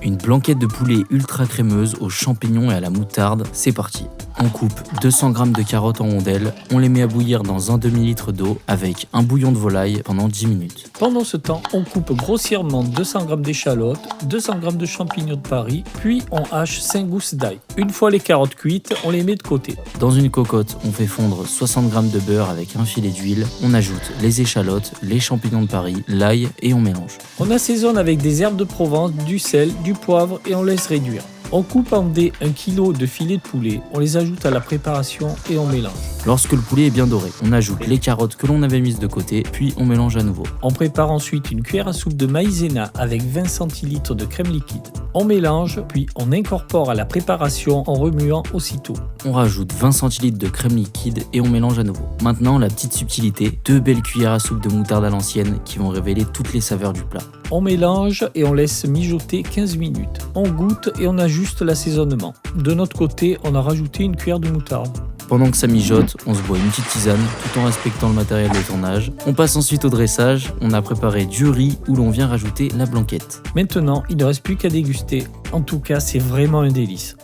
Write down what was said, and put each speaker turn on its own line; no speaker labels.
Une blanquette de poulet ultra crémeuse aux champignons et à la moutarde, c'est parti. On coupe 200 g de carottes en rondelles, on les met à bouillir dans un demi-litre d'eau avec un bouillon de volaille pendant 10 minutes.
Pendant ce temps, on coupe grossièrement 200 g d'échalotes, 200 g de champignons de Paris, puis on hache 5 gousses d'ail. Une fois les carottes cuites, on les met de côté.
Dans une cocotte, on fait fondre 60 g de beurre avec un filet d'huile, on ajoute les échalotes, les champignons de Paris, l'ail et on mélange.
On assaisonne avec des herbes de Provence, du sel, du poivre et on laisse réduire. On coupe en dés 1 kg de filets de poulet, on les ajoute à la préparation et on mélange.
Lorsque le poulet est bien doré, on ajoute les carottes que l'on avait mises de côté, puis on mélange à nouveau.
On prépare ensuite une cuillère à soupe de maïzena avec 20 cl de crème liquide. On mélange, puis on incorpore à la préparation en remuant aussitôt.
On rajoute 20 cl de crème liquide et on mélange à nouveau. Maintenant, la petite subtilité, 2 belles cuillères à soupe de moutarde à l'ancienne qui vont révéler toutes les saveurs du plat.
On mélange et on laisse mijoter 15 minutes. On goûte et on ajuste l'assaisonnement. De notre côté, on a rajouté une cuillère de moutarde.
Pendant que ça mijote, on se boit une petite tisane tout en respectant le matériel de tournage. On passe ensuite au dressage. On a préparé du riz où l'on vient rajouter la blanquette.
Maintenant, il ne reste plus qu'à déguster. En tout cas, c'est vraiment un délice.